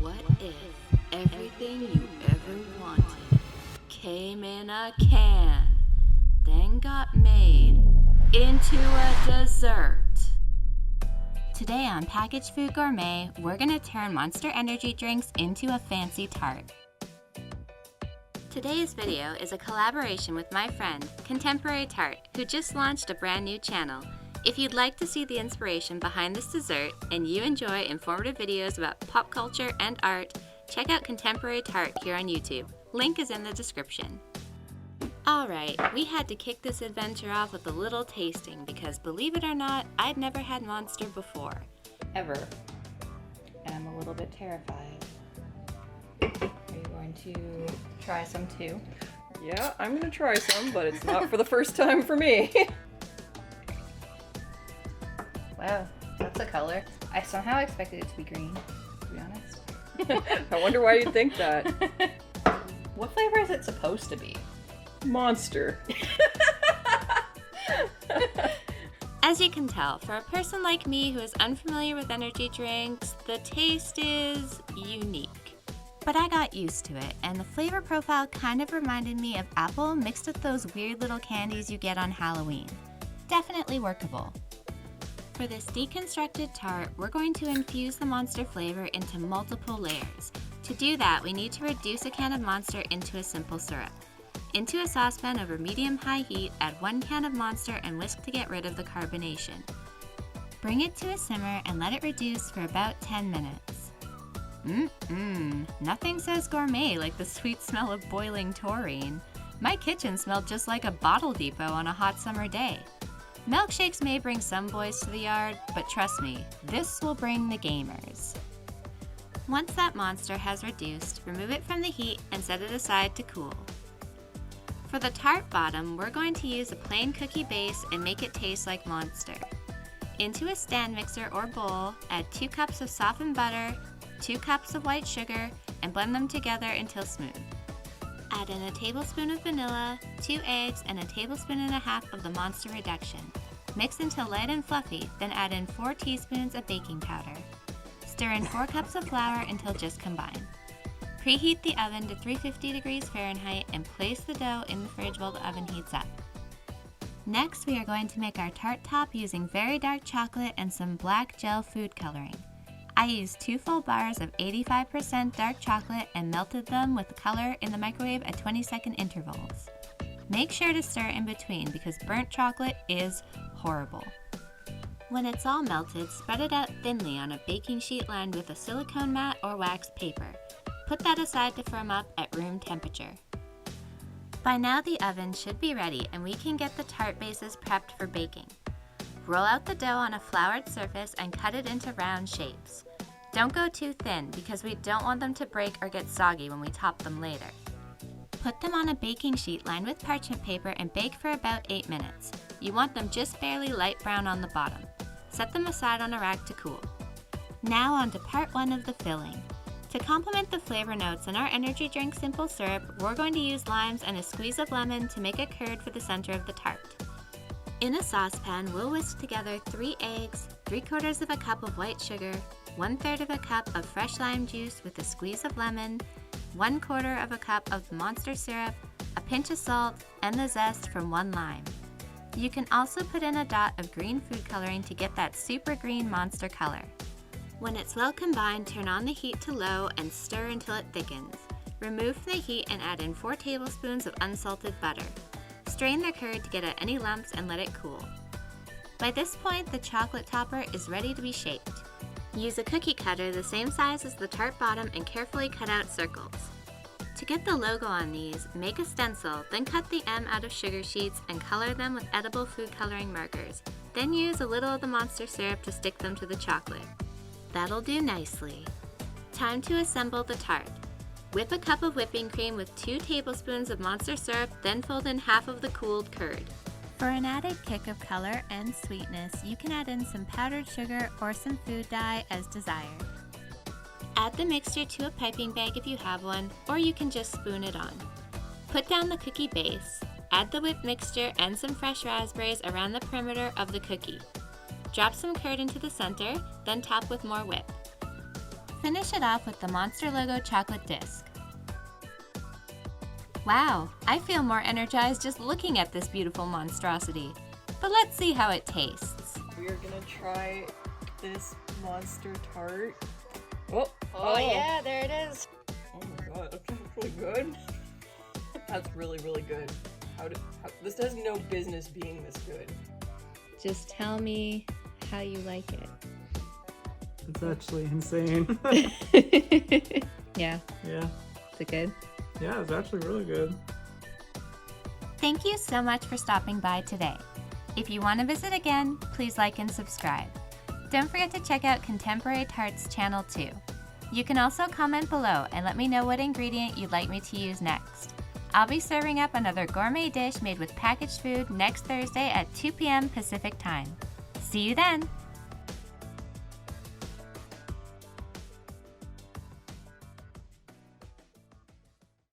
What if everything you ever wanted came in a can, then got made into a dessert? Today on Packaged Food Gourmet, we're gonna turn Monster energy drinks into a fancy tart. Today's video is a collaboration with my friend, Contemporary Tart, who just launched a brand new channel. If you'd like to see the inspiration behind this dessert and you enjoy informative videos about pop culture and art, check out Contemporary Tart here on YouTube. Link is in the description. Alright, we had to kick this adventure off with a little tasting because, believe it or not, I'd never had Monster before. Ever. And I'm a little bit terrified. Are you going to try some too? Yeah, I'm gonna try some, but it's not for the first time for me. Wow, that's a color. I somehow expected it to be green, to be honest. I wonder why you'd think that. What flavor is it supposed to be? Monster. As you can tell, for a person like me who is unfamiliar with energy drinks, the taste is unique. But I got used to it, and the flavor profile kind of reminded me of apple mixed with those weird little candies you get on Halloween. Definitely workable. For this deconstructed tart, we're going to infuse the Monster flavor into multiple layers. To do that, we need to reduce a can of Monster into a simple syrup. Into a saucepan over medium-high heat, add 1 can of Monster and whisk to get rid of the carbonation. Bring it to a simmer and let it reduce for about 10 minutes. Nothing says gourmet like the sweet smell of boiling taurine. My kitchen smelled just like a bottle depot on a hot summer day. Milkshakes may bring some boys to the yard, but trust me, this will bring the gamers. Once that Monster has reduced, remove it from the heat and set it aside to cool. For the Tart Bottom, we're going to use a plain cookie base and make it taste like Monster. Into a stand mixer or bowl, add 2 cups of softened butter, 2 cups of white sugar, and blend them together until smooth. Add in a tablespoon of vanilla, 2 eggs, and a tablespoon and a half of the Monster reduction. Mix until light and fluffy, then add in 4 teaspoons of baking powder. Stir in 4 cups of flour until just combined. Preheat the oven to 350 degrees Fahrenheit and place the dough in the fridge while the oven heats up. Next, we are going to make our tart top using very dark chocolate and some black gel food coloring. I used 2 full bars of 85% dark chocolate and melted them with the color in the microwave at 20-second intervals. Make sure to stir in between because burnt chocolate is horrible. When it's all melted, spread it out thinly on a baking sheet lined with a silicone mat or wax paper. Put that aside to firm up at room temperature. By now the oven should be ready and we can get the tart bases prepped for baking. Roll out the dough on a floured surface and cut it into round shapes. Don't go too thin because we don't want them to break or get soggy when we top them later. Put them on a baking sheet lined with parchment paper and bake for about 8 minutes. You want them just barely light brown on the bottom. Set them aside on a rack to cool. Now on to part 1 of the filling. To complement the flavor notes in our energy drink simple syrup, we're going to use limes and a squeeze of lemon to make a curd for the center of the tart. In a saucepan, we'll whisk together 3 eggs, 3/4 of a cup of white sugar, 1/3 of a cup of fresh lime juice with a squeeze of lemon, 1/4 of a cup of Monster syrup, a pinch of salt, and the zest from 1 lime. You can also put in a dot of green food coloring to get that super green Monster color. When it's well combined, turn on the heat to low and stir until it thickens. Remove from the heat and add in 4 tablespoons of unsalted butter. Strain the curd to get out any lumps and let it cool. By this point, the chocolate topper is ready to be shaped. Use a cookie cutter the same size as the Tart Bottom and carefully cut out circles. To get the logo on these, make a stencil, then cut the M out of sugar sheets and color them with edible food coloring markers. Then use a little of the Monster syrup to stick them to the chocolate. That'll do nicely. Time to assemble the tart. Whip a cup of whipping cream with 2 tablespoons of Monster syrup, then fold in half of the cooled curd. For an added kick of color and sweetness, you can add in some powdered sugar or some food dye as desired. Add the mixture to a piping bag if you have one, or you can just spoon it on. Put down the cookie base. Add the whipped mixture and some fresh raspberries around the perimeter of the cookie. Drop some curd into the center, then top with more whip. finish it off with the Monster logo chocolate disc. Wow, I feel more energized just looking at this beautiful monstrosity. But let's see how it tastes. We are gonna try this monster tart. Oh yeah, there it is. Oh my god, that tastes really good. That's really, really good. This has no business being this good. Just tell me how you like it. It's actually insane. Yeah, Yeah. is it good? Yeah, it's actually really good. Thank you so much for stopping by today. If you want to visit again, please like and subscribe. Don't forget to check out Contemporary Tarts channel too. You can also comment below and let me know what ingredient you'd like me to use next. I'll be serving up another gourmet dish made with packaged food next Thursday at 2 p.m. Pacific Time. See you then!